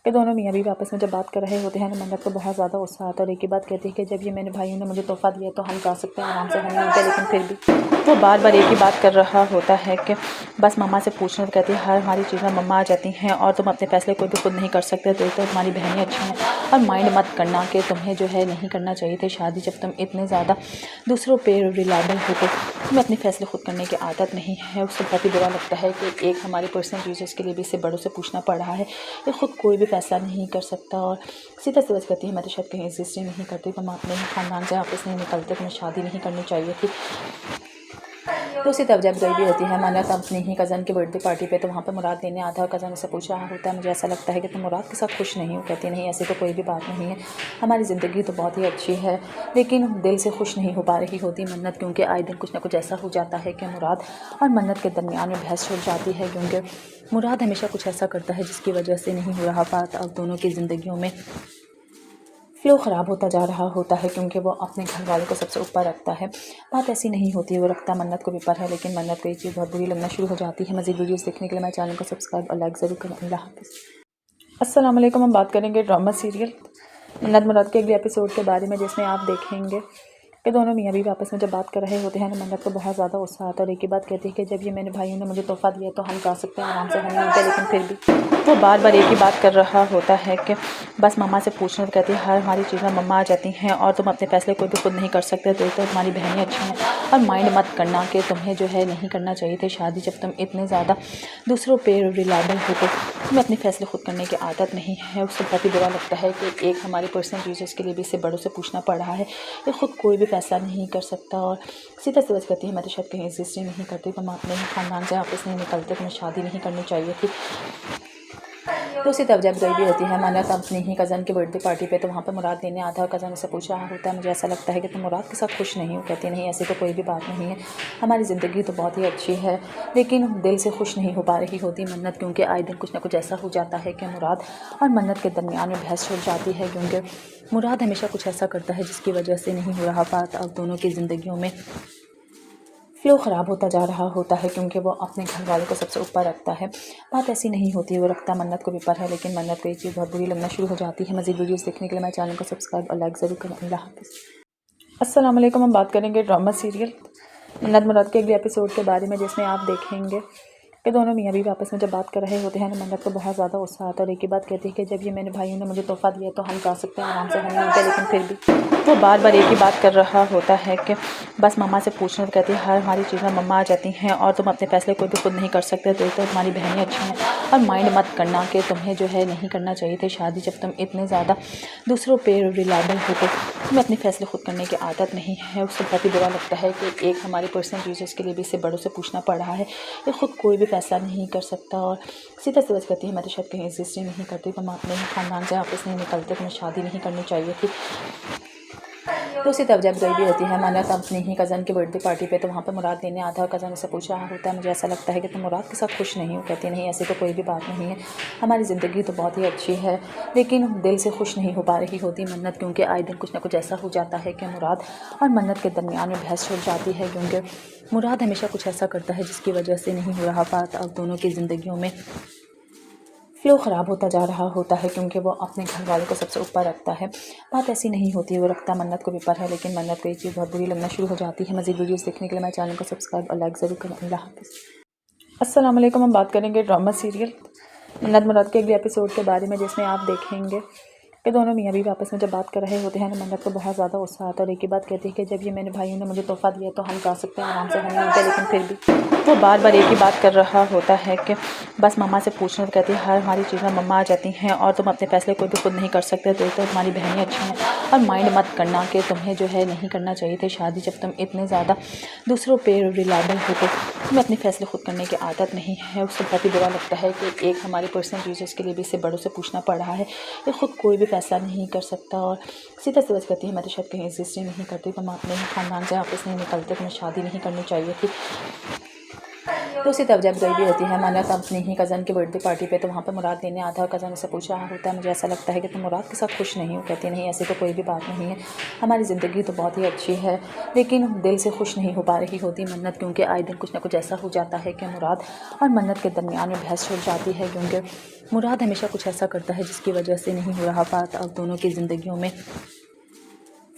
कि दोनों मियाँ बीवी आपस में जब बात कर रहे होते हैं ना, मन्नत को बहुत ज़्यादा गुस्सा आता है और एक ही बात कहती है कि जब ये मैंने भाइयों ने मुझे तोहफ़ा दिया तो हम जा सकते हैं आराम से घूमने पे, लेकिन फिर भी वो बार बार एक ही बात कर रहा होता है कि बस मम्मा से पूछना, तो कहती है हर हमारी चीज़ में मम्मा आ जाती हैं और तुम अपने फैसले कोई भी खुद नहीं कर सकते, तो तुम्हारी बहनें अच्छी हैं और माइंड मत करना कि तुम्हें जो है नहीं करना चाहिए थे शादी, जब तुम इतने ज़्यादा दूसरों पे रिलायबल हो तो तुम्हें अपने फैसले खुद करने की आदत नहीं है। उससे बहुत ही बुरा लगता है कि एक हमारे पर्सनल रीजन्स के लिए भी इससे बड़ों से पूछना पड़ रहा है। ये खुद कोई भी फैसला नहीं कर सकता और सीधा सी बस कहती है मैं तो शायद कहीं एग्जिस्ट ही नहीं करती, तुम अपने ही खानदान से वापस नहीं निकलते, तुम्हें शादी नहीं करनी चाहिए थी। तो उसी तरफ जब गई भी होती है मन्नत अपनी ही कज़न की बर्थडे पार्टी पे, तो वहाँ पे मुराद लेने आता है और कज़न उससे पूछ रहा होता है मुझे ऐसा लगता है कि तुम मुराद के साथ खुश नहीं हो। कहती नहीं, ऐसी तो कोई भी बात नहीं है, हमारी ज़िंदगी तो बहुत ही अच्छी है, लेकिन दिल से खुश नहीं हो पा रही होती मन्नत, क्योंकि आए दिन कुछ ना कुछ ऐसा हो जाता है कि मुराद और मन्नत के दरमियान में बहस छुड़ जाती है, क्योंकि मुराद हमेशा कुछ ऐसा करता है जिसकी वजह से नहीं हो रहा बात और दोनों की ज़िंदगियों में फ्लो ख़राब होता जा रहा होता है, क्योंकि वो अपने घर वालों को सबसे ऊपर रखता है। बात ऐसी नहीं होती है, वो रखता मन्नत को भी ऊपर है, लेकिन मन्नत को ये चीज़ बहुत बुरी लगना शुरू हो जाती है। मज़ीद वीडियोस देखने के लिए मेरे चैनल को सब्सक्राइब और लाइक ज़रूर करें। अल्लाह हाफ़िज़। अस्सलाम वालेकुम। हम बात करेंगे ड्रामा सीरियल मन्नत मुराद के अगले एपिसोड के बारे में, जिसमें आप देखेंगे कि दोनों मियाँ बीवी आपस में जब बात कर रहे होते हैं ना, मन्नत को बहुत ज़्यादा गुस्सा आता है और एक ही बात कहती है कि जब ये मैंने भाइयों ने मुझे तोहफ़ा दिया तो हम जा सकते हैं आराम से घूमने पे, लेकिन फिर भी वो बार बार एक ही बात कर रहा होता है कि बस मम्मा से पूछना, तो कहती है हर हमारी चीज़ में मम्मा आ जाती हैं और तुम अपने फैसले कोई भी खुद नहीं कर सकते, तो तुम्हारी बहनें अच्छी हैं और माइंड मत करना कि तुम्हें जो है नहीं करना चाहिए थे शादी, जब तुम इतने ज़्यादा दूसरों पे रिलायबल हो तो तुम्हें अपने फैसले खुद करने की आदत नहीं है। उससे बहुत ही बुरा लगता है कि एक हमारे पर्सनल रीजन्स के लिए भी इससे बड़ों से पूछना पड़ रहा है। ये खुद कोई भी फैसला नहीं कर सकता और सीधा सी बस कहती है मैं तो शायद कहीं एग्जिस्ट ही नहीं करती, तुम अपने ही खानदान से वापस नहीं निकलते, तुम्हें शादी नहीं करनी चाहिए थी। तो उसी तरफ जब गई भी होती है मन्नत अपनी ही कज़न की बर्थडे पार्टी पे, तो वहाँ पे मुराद लेने आता है और कज़न उससे पूछ रहा होता है मुझे ऐसा लगता है कि तुम मुराद के साथ खुश नहीं हो। कहती नहीं, ऐसी तो कोई भी बात नहीं है, हमारी ज़िंदगी तो बहुत ही अच्छी है, लेकिन दिल से खुश नहीं हो पा रही होती मन्नत, क्योंकि आए दिन कुछ ना कुछ ऐसा हो जाता है कि मुराद और मन्नत के दरमियान में बहस छुड़ जाती है, क्योंकि मुराद हमेशा कुछ ऐसा करता है जिसकी वजह से नहीं हो रहा बात और दोनों की ज़िंदगियों में फ्लो ख़राब होता जा रहा होता है, क्योंकि वो अपने घर वालों को सबसे ऊपर रखता है। बात ऐसी नहीं होती है, वो रखता मन्नत को भी ऊपर है, लेकिन मन्नत को ये चीज़ बहुत बुरी लगना शुरू हो जाती है। मज़ीद वीडियोस देखने के लिए मेरे चैनल को सब्सक्राइब और लाइक ज़रूर करें। अल्लाह हाफ़िज़। अस्सलाम वालेकुम। हम बात करेंगे ड्रामा सीरियल मन्नत मुराद के अगले एपिसोड के बारे में, जिसमें आप देखेंगे कि दोनों मियाँ बीवी आपस में जब बात कर रहे होते हैं ना, मन्नत को बहुत ज़्यादा गुस्सा आता है और एक ही बात कहती है कि जब ये मैंने भाइयों ने मुझे तोहफ़ा दिया तो हम जा सकते हैं आराम से घूमने पे, लेकिन फिर भी वो बार बार एक ही बात कर रहा होता है कि बस मम्मा से पूछना, तो कहती है हर हमारी चीज़ में मम्मा आ जाती हैं और तुम अपने फैसले कोई भी खुद नहीं कर सकते, तो तुम्हारी बहनें अच्छी हैं और माइंड मत करना कि तुम्हें जो है नहीं करना चाहिए थे शादी, जब तुम इतने ज़्यादा दूसरों पे रिलायबल हो तो तुम्हें अपने फैसले खुद करने की आदत नहीं है। उससे बहुत ही बुरा लगता है कि एक हमारे पर्सनल रीजन्स के लिए भी इससे बड़ों से पूछना पड़ रहा है। ये खुद कोई भी फैसला नहीं कर सकता और सीधा सी बस कहती है मैं तो शायद कहीं एग्जिस्ट ही नहीं करती, तुम अपने ही खानदान से वापस नहीं निकलते, तुम्हें शादी नहीं करनी चाहिए थी। तो उसी तरफ जब गई भी होती है मन्नत अपनी ही कज़न की बर्थडे पार्टी पे, तो वहाँ पर मुराद लेने आता है। कज़न उससे पूछ रहा होता है, मुझे ऐसा लगता है कि तुम मुराद के साथ खुश नहीं हो। कहती नहीं, ऐसी तो कोई भी बात नहीं है, हमारी ज़िंदगी तो बहुत ही अच्छी है, लेकिन दिल से खुश नहीं हो पा रही होती मन्नत, क्योंकि आए दिन कुछ ना कुछ ऐसा हो जाता है कि मुराद और मन्नत के दरमियान में बहस छुड़ जाती है, क्योंकि मुराद हमेशा कुछ ऐसा करता है जिसकी वजह से नहीं हो रहा बात और दोनों की ज़िंदगियों में फ्लो ख़राब होता जा रहा होता है, क्योंकि वो अपने घर वालों को सबसे ऊपर रखता है। बात ऐसी नहीं होती है, वो रखता मन्नत को भी पर है, लेकिन मन्नत को ये चीज़ बहुत बुरी लगना शुरू हो जाती है। मज़ीद वीडियोस देखने के लिए मेरे चैनल को सब्सक्राइब और लाइक ज़रूर करें। अल्लाह हाफ़िज़। अस्सलाम वालेकुम। हम बात करेंगे ड्रामा सीरियल मन्नत मुराद के अगले एपिसोड के बारे में, जिसमें आप देखेंगे कि दोनों मियाँ बीवी आपस में जब बात कर रहे होते हैं ना, मन्नत को बहुत ज़्यादा गुस्सा आता है और एक ही बात कहती है कि जब ये मैंने भाइयों ने मुझे तोहफ़ा दिया तो हम जा सकते हैं आराम से होने होते, लेकिन फिर भी वो बार बार एक ही बात कर रहा होता है कि बस मम्मा से पूछना। तो कहती है हर हमारी चीज़ में मम्मा आ जाती हैं और तुम अपने फैसले कोई भी खुद नहीं कर सकते, तो तुम्हारी बहनें अच्छी हैं और माइंड मत करना कि तुम्हें जो है नहीं करना चाहिए थे शादी, जब तुम इतने ज़्यादा दूसरों पर रिलायबल हो तो तुम्हें अपने फैसले खुद करने की आदत नहीं है। उससे बहुत ही बुरा लगता है कि एक हमारे पर्सनल रीजन्स के लिए भी इससे बड़ों से पूछना पड़ रहा है, ये खुद कोई भी फैसला नहीं कर सकता। और सीधा सीधा कहती है मैं तो शायद कहीं एग्जिस्ट ही नहीं करती, तुम अपने ही खानदान से वापस नहीं निकलते, तुम्हें शादी नहीं करनी चाहिए थी। तो उसी तरफ जब गई भी होती है मन्नत अपनी ही कज़न की बर्थडे पार्टी पे, तो वहाँ पर मुराद लेने आता है। कज़न उससे पूछ रहा होता है, मुझे ऐसा लगता है कि तुम मुराद के साथ खुश नहीं हो। कहती नहीं, ऐसी तो कोई भी बात नहीं है, हमारी ज़िंदगी तो बहुत ही अच्छी है, लेकिन दिल से खुश नहीं हो पा रही होती मन्नत, क्योंकि आए दिन कुछ ना कुछ ऐसा हो जाता है कि मुराद और मन्नत के दरमियान में बहस छुड़ जाती है, क्योंकि मुराद हमेशा कुछ ऐसा करता है जिसकी वजह से नहीं हो रहा बात और दोनों की ज़िंदगियों में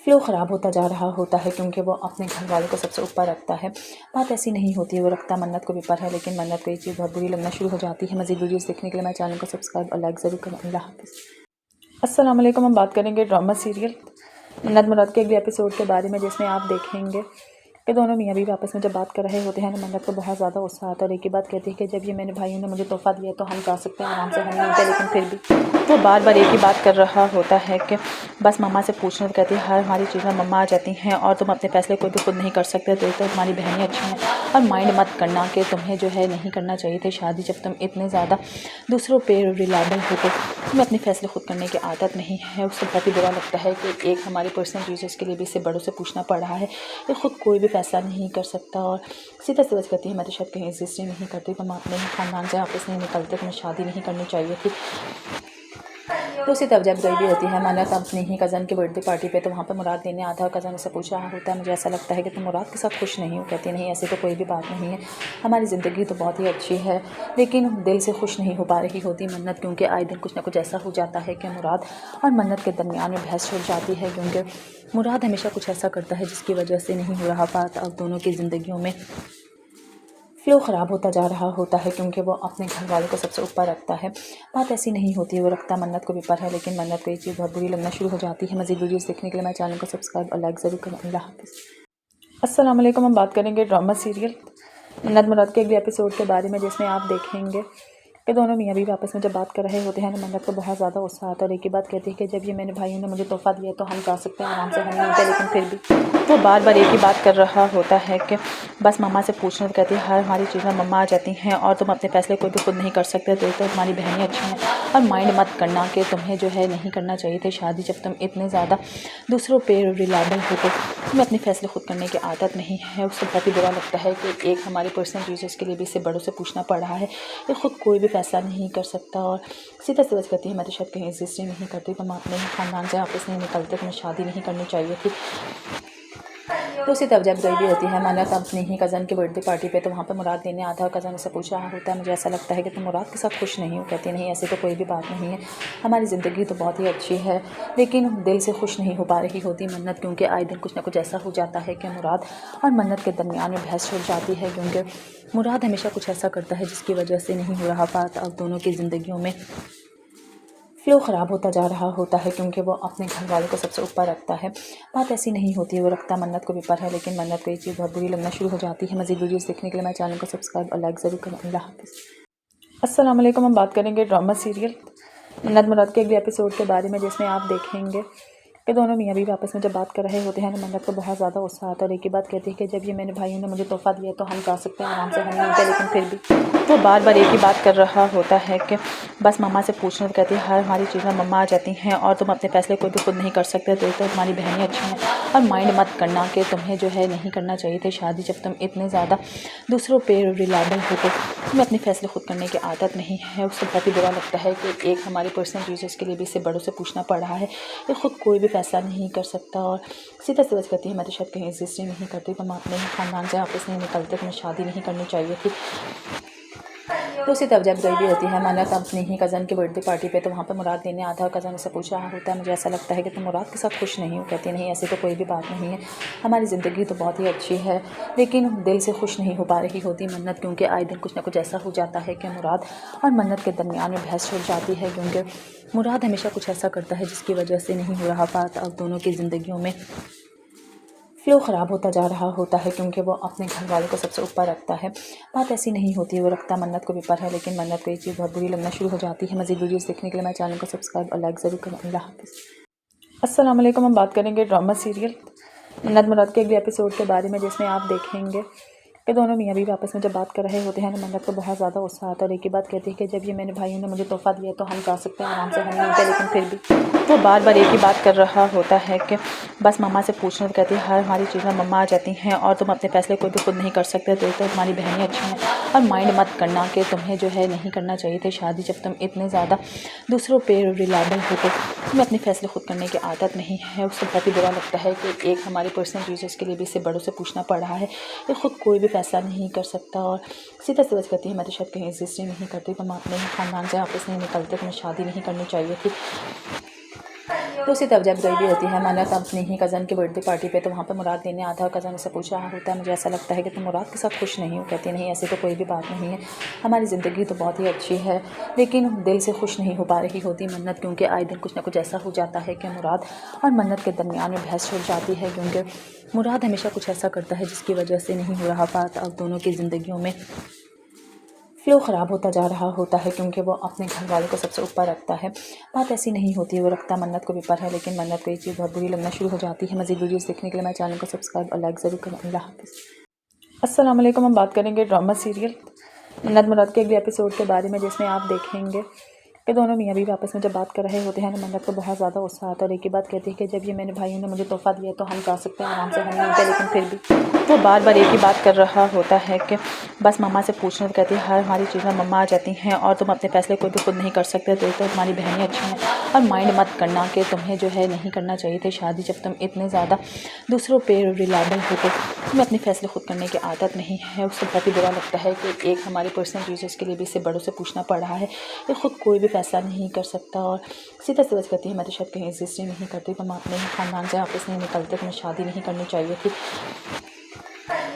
फ्लो ख़राब होता जा रहा होता है, क्योंकि वो अपने घर वालों को सबसे ऊपर रखता है। बात ऐसी नहीं होती है, वो रखता मन्नत को भी पर है, लेकिन मन्नत को ये चीज़ बहुत बुरी लगना शुरू हो जाती है। मज़ीद वीडियोस देखने के लिए मेरे चैनल को सब्सक्राइब और लाइक ज़रूर करें। अल्लाह हाफ़िज़। अस्सलाम वालेकुम। हम बात करेंगे ड्रामा सीरियल मन्नत मुराद के अगले एपिसोड के बारे में, जिसमें आप देखेंगे कि दोनों मियाँ बीवी आपस में जब बात कर रहे होते हैं ना, मन्नत को बहुत ज़्यादा गुस्सा आता है और एक ही बात कहती है कि जब ये मैंने भाइयों ने मुझे तोहफ़ा दिया तो हम जा सकते हैं आराम से होने होते, लेकिन फिर भी वो बार बार एक ही बात कर रहा होता है कि बस मम्मा से पूछना। तो कहती है हर हमारी चीज़ में मम्मा आ जाती हैं और तुम अपने फैसले कोई भी खुद नहीं कर सकते, तो तुम्हारी बहनें अच्छी हैं और माइंड मत करना कि तुम्हें जो है नहीं करना चाहिए थे शादी, जब तुम इतने ज़्यादा दूसरों पर रिलायबल हो तो तुम्हें अपने फैसले खुद करने की आदत नहीं है। उससे बहुत ही बुरा लगता है कि एक हमारे पर्सनल रीजन्स के लिए भी इससे बड़ों से पूछना पड़ रहा है, ये खुद कोई भी फैसला नहीं कर सकता। और सीधा सीधा कहती है मैं तो शायद कहीं एग्जिस्ट ही नहीं करती, तुम अपने ही खानदान से वापस नहीं निकलते, तुम्हें शादी नहीं करनी चाहिए थी। तो उसी तरफ जब गई भी होती है मन्नत अपनी ही कज़न की बर्थडे पार्टी पे, तो वहाँ पर मुराद लेने आता है। कज़न उससे पूछ रहा होता है, मुझे ऐसा लगता है कि तुम मुराद के साथ खुश नहीं हो। कहती नहीं, ऐसी तो कोई भी बात नहीं है, हमारी ज़िंदगी तो बहुत ही अच्छी है, लेकिन दिल से खुश नहीं हो पा रही होती मन्नत, क्योंकि आए दिन कुछ ना कुछ ऐसा हो जाता है कि मुराद और मन्नत के दरमियान में बहस छुड़ जाती है, क्योंकि मुराद हमेशा कुछ ऐसा करता है जिसकी वजह से नहीं हो रहा बात और दोनों की ज़िंदगियों में फ्लो ख़राब होता जा रहा होता है, क्योंकि वो अपने घर वालों को सबसे ऊपर रखता है। बात ऐसी नहीं होती है, वो रखता मन्नत को भी पर है, लेकिन मन्नत को ये चीज़ बहुत बुरी लगना शुरू हो जाती है। मज़ीद वीडियोस देखने के लिए मेरे चैनल को सब्सक्राइब और लाइक ज़रूर करें। अल्लाह हाफ़िज़। अस्सलाम वालेकुम। हम बात करेंगे ड्रामा सीरियल मन्नत मुराद के अगले एपिसोड के बारे में, जिसमें आप देखेंगे कि दोनों मियाँ बीवी आपस में जब बात कर रहे होते हैं ना, मन्नत को बहुत ज़्यादा गुस्सा आता है और एक ही बात कहती है कि जब ये मैंने भाइयों ने मुझे तोहफ़ा दिया तो हम जा सकते हैं आराम से होने होते, लेकिन फिर भी वो बार बार एक ही बात कर रहा होता है कि बस मम्मा से पूछना। तो कहती है हर हमारी चीज़ में मम्मा आ जाती हैं और तुम अपने फैसले कोई भी खुद नहीं कर सकते, तो तुम्हारी बहनें अच्छी हैं और माइंड मत करना कि तुम्हें जो है नहीं करना चाहिए थे शादी, जब तुम इतने ज़्यादा दूसरों पर रिलायबल हो तो तुम्हें अपने फैसले खुद करने की आदत नहीं है। उससे बहुत ही बुरा लगता है कि एक हमारे पर्सनल रीजन्स के लिए भी इससे बड़ों से पूछना पड़ रहा है, ये खुद कोई भी फैसला नहीं कर सकता। और सीधा सीधा कहती है मैं तो शायद कहीं एग्जिस्ट ही नहीं करती, तुम अपने ही खानदान से वापस नहीं निकलते, तुम्हें शादी नहीं करनी चाहिए थी। तो उसी तरफ जब गई भी होती है मन्नत अपनी ही कज़न की बर्थडे पार्टी पे, तो वहाँ पर मुराद लेने आता है। कज़न उससे पूछ रहा होता है, मुझे ऐसा लगता है कि तुम मुराद के साथ खुश नहीं हो। कहती नहीं, ऐसी तो कोई भी बात नहीं है, हमारी ज़िंदगी तो बहुत ही अच्छी है, लेकिन दिल से खुश नहीं हो पा रही होती मन्नत, क्योंकि आए दिन कुछ ना कुछ ऐसा हो जाता है कि मुराद और मन्नत के दरमियान में बहस छुड़ जाती है, क्योंकि मुराद हमेशा कुछ ऐसा करता है जिसकी वजह से नहीं हो रहा बात और दोनों की ज़िंदगियों में फ्लो ख़राब होता जा रहा होता है, क्योंकि वो अपने घर वालों को सबसे ऊपर रखता है। बात ऐसी नहीं होती है, वो रखता मन्नत को भी पर है, लेकिन मन्नत को ये चीज़ बहुत बुरी लगना शुरू हो जाती है। मज़ीद वीडियोस देखने के लिए मेरे चैनल को सब्सक्राइब और लाइक ज़रूर करें। अल्लाह हाफ़िज़। अस्सलाम वालेकुम। हम बात करेंगे ड्रामा सीरियल मन्नत मुराद के अगले एपिसोड के बारे में, जिसमें आप देखेंगे कि दोनों मियाँ बीवी आपस में जब बात कर रहे होते हैं ना, मन्नत को बहुत ज़्यादा गुस्सा आता है और एक ही बात कहती है कि जब ये मैंने भाइयों ने मुझे तोहफ़ा दिया तो हम जा सकते हैं आराम से होने होते, लेकिन फिर भी वो बार बार एक ही बात कर रहा होता है कि बस मम्मा से पूछना। तो कहती है हर हमारी चीज़ में मम्मा आ जाती हैं और तुम अपने फैसले कोई भी खुद नहीं कर सकते, तो तुम्हारी बहनें अच्छी हैं और माइंड मत करना कि तुम्हें जो है नहीं करना चाहिए थे शादी जब तुम इतने ज़्यादा दूसरों पे रिलायबल हो। तो तुम्हें अपने फ़ैसले खुद करने की आदत नहीं है। उससे बहुत ही बुरा लगता है कि एक हमारे पर्सनल रीजन्स के लिए भी इससे बड़ों से पूछना पड़ रहा है। ये खुद कोई भी फ़ैसला नहीं कर सकता और सीधा सी बस कहती है मैं तो शायद कहीं एग्जिस्ट ही नहीं करती, तुम अपने ही ख़ानदान से वापस नहीं निकलते, तुम्हें शादी नहीं करनी चाहिए थी। तो उसी तब जब गई भी होती है माना अपनी ही कज़न की बर्थडे पार्टी पे, तो वहाँ पे मुराद लेने आता है। कज़न उससे पूछ रहा होता है मुझे ऐसा लगता है कि तुम मुराद के साथ खुश नहीं हो। कहती नहीं ऐसी तो कोई भी बात नहीं है, हमारी ज़िंदगी तो बहुत ही अच्छी है, लेकिन दिल से खुश नहीं हो पा रही होती मन्नत, क्योंकि आए दिन कुछ ना कुछ ऐसा हो जाता है कि मुराद और मन्नत के दरमियान में बहस छुड़ जाती है। क्योंकि मुराद हमेशा कुछ ऐसा करता है जिसकी वजह से नहीं हो रहा बात और दोनों की ज़िंदगियों में फ्लो ख़राब होता जा रहा होता है, क्योंकि वो अपने घर वालों को सबसे ऊपर रखता है। बात ऐसी नहीं होती है, वो रखता मन्नत को भी पर है, लेकिन मन्नत को ये चीज़ बहुत बुरी लगना शुरू हो जाती है। मज़ीद वीडियोस देखने के लिए मेरे चैनल को सब्सक्राइब और लाइक ज़रूर करें। अल्लाह हाफ़िज़। अस्सलाम वालेकुम। हम बात करेंगे ड्रामा सीरियल मन्नत मुराद के अगले एपिसोड के बारे में, जिसमें आप देखेंगे कि दोनों मियाँ बीवी आपस में जब बात कर रहे होते हैं ना, मन्नत को बहुत ज़्यादा गुस्सा आता है और एक ही बात कहती है कि जब ये मेरे भाइयों ने मुझे तोहफ़ा दिया तो हम जा सकते हैं आराम से, हम नहीं, लेकिन फिर भी वो बार बार एक ही बात कर रहा होता है कि बस मम्मा से पूछना। तो कहती है हर हमारी चीज़ में मम्मा आ जाती हैं और तुम अपने फैसले कोई भी खुद नहीं कर सकते, तो तुम्हारी बहनें अच्छी हैं। और माइंड मत करना कि तुम्हें जो है नहीं करना चाहिए थे शादी जब तुम इतने ज़्यादा दूसरों पे रिलायबल हो। तो तुम्हें अपने फैसले खुद करने की आदत नहीं है। उससे बहुत ही बुरा लगता है कि एक हमारे पर्सनल रीजन्स के लिए भी इससे बड़ों से पूछना पड़ रहा है। ये खुद कोई भी फैसला नहीं कर सकता और सीधा सी बस कहती है मैं तो शायद कहीं एग्जिस्ट ही नहीं करती, तुम अपने ही ख़ानदान से वापस नहीं निकलते, तुम्हें शादी नहीं करनी चाहिए थी। तो उसी तब जब गई भी होती है माना अपनी ही कज़न की बर्थडे पार्टी पे, तो वहाँ पे मुराद लेने आता है। कज़न उससे पूछ रहा होता है मुझे ऐसा लगता है कि तुम मुराद के साथ खुश नहीं हो। कहती नहीं ऐसी तो कोई भी बात नहीं है, हमारी ज़िंदगी तो बहुत ही अच्छी है, लेकिन दिल से खुश नहीं हो पा रही होती मन्नत, क्योंकि आए दिन कुछ ना कुछ ऐसा हो जाता है कि मुराद और मन्नत के दरमियान में बहस छुड़ जाती है। क्योंकि मुराद हमेशा कुछ ऐसा करता है जिसकी वजह से नहीं हो रहा बात और दोनों की ज़िंदगियों में फ्लो ख़राब होता जा रहा होता है, क्योंकि वो अपने घर वालों को सबसे ऊपर रखता है। बात ऐसी नहीं होती है, वो रखता मन्नत को भी पर है, लेकिन मन्नत को ये चीज़ बहुत बुरी लगना शुरू हो जाती है। मज़ीद वीडियोस देखने के लिए मेरे चैनल को सब्सक्राइब और लाइक ज़रूर करें। अल्लाह हाफ़िज़। अस्सलाम वालेकुम। हम बात करेंगे ड्रामा सीरियल मन्नत मुराद के अगले एपिसोड के बारे में, जिसमें आप देखेंगे कि दोनों मियाँ बीवी आपस में जब बात कर रहे होते हैं ना, मन्नत को बहुत ज़्यादा गुस्सा आता है और एक ही बात कहती है कि जब ये मेरे भाइयों ने मुझे तोहफ़ा दिया तो हम जा सकते हैं आराम से, हम नहीं, लेकिन फिर भी वो बार बार एक ही बात कर रहा होता है कि बस मम्मा से पूछना। तो कहती है हर हमारी चीज़ में मम्मा आ जाती हैं और तुम अपने फैसले कोई भी खुद नहीं कर सकते, तो तुम्हारी बहनें अच्छी हैं। और माइंड मत करना कि तुम्हें जो है नहीं करना चाहिए थे शादी जब तुम इतने ज़्यादा दूसरों पे रिलायबल हो। तो तुम्हें अपने फैसले खुद करने की आदत नहीं है। उससे बहुत ही बुरा लगता है कि एक हमारे पर्सनल रीजन्स के लिए भी इससे बड़ों से पूछना पड़ रहा है। ये खुद कोई भी फैसला नहीं कर सकता और सीधा सी बस कहती है मैं तो शायद कहीं एग्जिस्ट ही नहीं करती, तुम अपने ही ख़ानदान से वापस नहीं निकलते, तुम्हें शादी नहीं करनी चाहिए थी।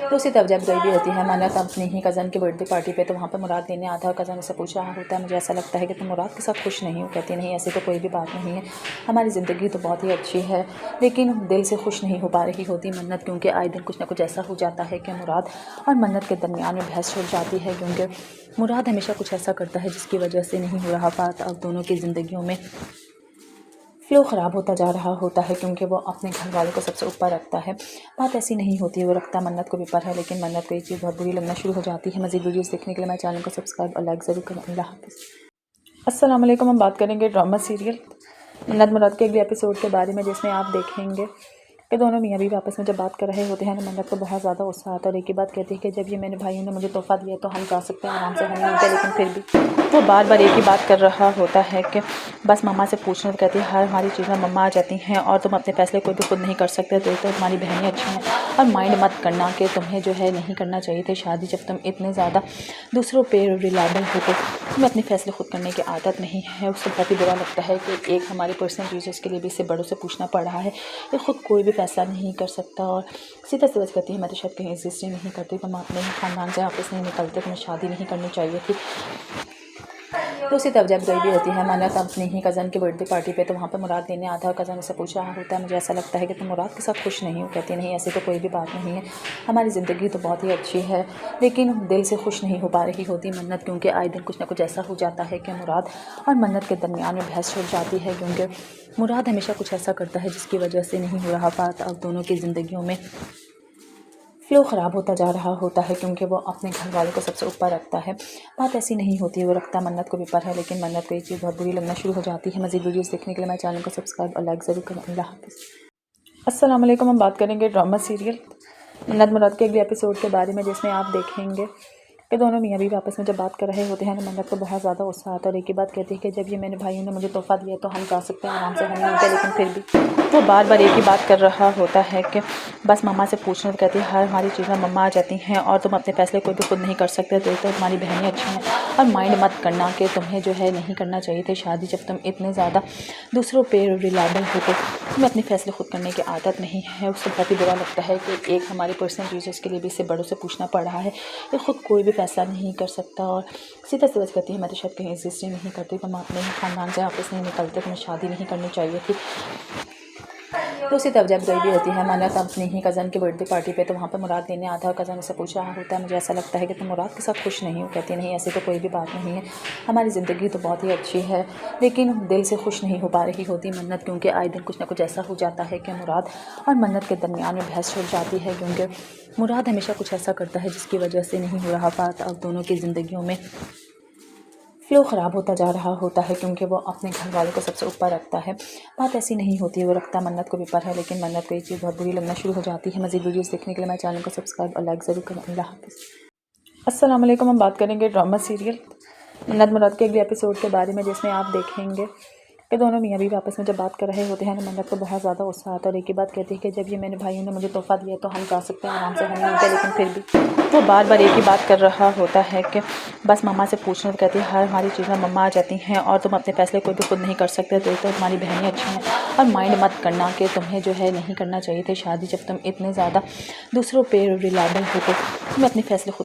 तो उसी तब जब गई भी होती है माना अपनी ही कज़न की बर्थडे पार्टी पे, तो वहाँ पे मुराद लेने आता है। कज़न उससे पूछ रहा होता है मुझे ऐसा लगता है कि तुम मुराद के साथ खुश नहीं हो। कहती नहीं ऐसी तो कोई भी बात नहीं है, हमारी ज़िंदगी तो बहुत ही अच्छी है, लेकिन दिल से खुश नहीं हो पा रही होती मन्नत, क्योंकि आए दिन कुछ ना कुछ ऐसा हो जाता है कि मुराद और मन्नत के दरमियान में बहस छुड़ जाती है। क्योंकि मुराद हमेशा कुछ ऐसा करता है जिसकी वजह से नहीं हो रहा बात और दोनों की ज़िंदगियों में फ्लो ख़राब होता जा रहा होता है, क्योंकि वो अपने घर वालों को सबसे ऊपर रखता है। बात ऐसी नहीं होती है, वो रखता मन्नत को भी पर है, लेकिन मन्नत को ये चीज़ बहुत बुरी लगना शुरू हो जाती है। मज़ीद वीडियोस देखने के लिए मेरे चैनल को सब्सक्राइब और लाइक ज़रूर करें। अल्लाह हाफ़िज़। अस्सलाम वालेकुम। हम बात करेंगे ड्रामा सीरियल मन्नत मुराद के अगले एपिसोड के बारे में, जिसमें आप देखेंगे कि दोनों मियाँ बीवी आपस में जब बात कर रहे होते हैं ना, मन्नत को बहुत ज़्यादा गुस्सा आता है और एक ही बात कहती है कि जब ये मेरे भाइयों ने मुझे तोहफ़ा दिया तो हम जा सकते हैं आराम से, हम नहीं, लेकिन फिर भी वो बार बार एक ही बात कर रहा होता है कि बस मम्मा से पूछना। तो कहती है हर हमारी चीज़ में मम्मा आ जाती हैं और तुम अपने फैसले कोई भी खुद नहीं कर सकते, तो तुम्हारी बहनें अच्छी हैं। और माइंड मत करना कि तुम्हें जो है नहीं करना चाहिए थे शादी जब तुम इतने ज़्यादा दूसरों पे रिलायबल हो। तो तुम्हें अपने फैसले खुद करने की आदत नहीं है। उससे बहुत ही बुरा लगता है कि एक हमारे पर्सनल रीजन्स के लिए भी इससे बड़ों से पूछना पड़ रहा है। ये खुद कोई भी फैसला नहीं कर सकता और सीधा सी बस कहती है मैं तो शायद कहीं एग्जिस्ट ही नहीं करती, तुम अपने ही ख़ानदान से वापस नहीं निकलते, तुम्हें शादी नहीं करनी चाहिए थी। तो उसी तब जब गई भी होती है माना अपनी ही कज़न की बर्थडे पार्टी पे, तो वहाँ पे मुराद लेने आता है। कज़न उससे पूछ रहा होता है मुझे ऐसा लगता है कि तुम मुराद के साथ खुश नहीं हो। कहती नहीं ऐसी तो कोई भी बात नहीं है, हमारी ज़िंदगी तो बहुत ही अच्छी है, लेकिन दिल से खुश नहीं हो पा रही होती मन्नत, क्योंकि आए दिन कुछ ना कुछ ऐसा हो जाता है कि मुराद और मन्नत के दरमियान में बहस छुड़ जाती है। क्योंकि मुराद हमेशा कुछ ऐसा करता है जिसकी वजह से नहीं हो रहा बात और दोनों की ज़िंदगियों में फ्लो ख़राब होता जा रहा होता है, क्योंकि वो अपने घर वालों को सबसे ऊपर रखता है। बात ऐसी नहीं होती है, वो रखता मन्नत को भी पर है, लेकिन मन्नत को ये चीज़ बहुत बुरी लगना शुरू हो जाती है। मज़ीद वीडियोस देखने के लिए मेरे चैनल को सब्सक्राइब और लाइक ज़रूर करें। अल्लाह हाफ़िज़। अस्सलाम वालेकुम। हम बात करेंगे ड्रामा सीरियल मन्नत मुराद के अगले एपिसोड के बारे में, जिसमें आप देखेंगे कि दोनों मियाँ बीवी आपस में जब बात कर रहे होते हैं ना, मन्नत को बहुत ज़्यादा गुस्सा आता है और एक ही बात कहती है कि जब ये मैंने भाइयों ने मुझे तोहफ़ा दिया तो हम जा सकते हैं आराम से होने होते, लेकिन फिर भी वो बार बार एक ही बात कर रहा होता है कि बस मम्मा से पूछना, तो कहती है हर हमारी चीज़ में मम्मा आ जाती हैं और तुम अपने फैसले कोई भी खुद नहीं कर सकते, तो तुम्हारी बहनें अच्छी हैं और माइंड मत करना कि तुम्हें जो है नहीं करना चाहिए थे शादी, जब तुम इतने ज़्यादा दूसरों पर रिलायबल हो तो तुम्हें अपने फैसले खुद करने की आदत नहीं है। उससे बहुत ही बुरा लगता है कि एक हमारे पर्सनल रीजन्स के लिए भी इससे बड़ों से पूछना पड़ रहा है, ये खुद कोई भी फैसला नहीं कर सकता। और सीधा सीधा कहती है मैं तो शायद कहीं एग्जिस्ट ही नहीं करती, तो मैं अपने ही खानदान से वापस नहीं निकलते, तो मैं शादी नहीं करनी चाहिए थी। तो उसी तरफ जब गई भी होती है मन्नत अपनी ही कज़न की बर्थडे पार्टी पे, तो वहाँ पर मुराद लेने आता है और कज़न उससे पूछ रहा होता है मुझे ऐसा लगता है कि तुम मुराद के साथ खुश नहीं हो। कहती नहीं, ऐसी तो कोई भी बात नहीं है, हमारी ज़िंदगी तो बहुत ही अच्छी है, लेकिन दिल से खुश नहीं हो पा रही होती मन्नत, क्योंकि आए दिन कुछ ना कुछ ऐसा हो जाता है कि मुराद और मन्नत के दरमियान में बहस छुड़ जाती है, क्योंकि मुराद हमेशा कुछ ऐसा करता है जिसकी वजह से नहीं हो रहा बात और दोनों की ज़िंदगियों में फ्लो ख़राब होता जा रहा होता है, क्योंकि वो अपने घर वालों को सबसे ऊपर रखता है। बात ऐसी नहीं होती है, वो रखता मन्नत को भी ऊपर है, लेकिन मन्नत को ये चीज़ बहुत बुरी लगना शुरू हो जाती है। मज़ीद वीडियोस देखने के लिए मेरे चैनल को सब्सक्राइब और लाइक ज़रूर करें। अल्लाह हाफ़िज़। अस्सलाम वालेकुम। हम बात करेंगे ड्रामा सीरियल मन्नत मुराद के अगले एपिसोड के बारे में, जिसमें आप देखेंगे कि दोनों मियाँ बीवी आपस में जब बात कर रहे होते हैं ना, मन्नत को बहुत ज़्यादा गुस्सा आता है और एक ही बात कहती है कि जब ये मैंने भाइयों ने मुझे तोहफ़ा दिया तो हम जा सकते हैं आराम से होने होते, लेकिन फिर भी वो बार बार एक ही बात कर रहा होता है कि बस मम्मा से पूछना, तो कहती है हर हमारी चीज़ में मम्मा आ जाती हैं और तुम अपने फैसले कोई भी खुद नहीं कर सकते, तो तुम्हारी बहनें अच्छी हैं और माइंड मत करना कि तुम्हें जो है नहीं करना चाहिए थे शादी, जब तुम इतने ज़्यादा दूसरों पर रिलायबल हो तो तुम्हें अपने फैसले खुद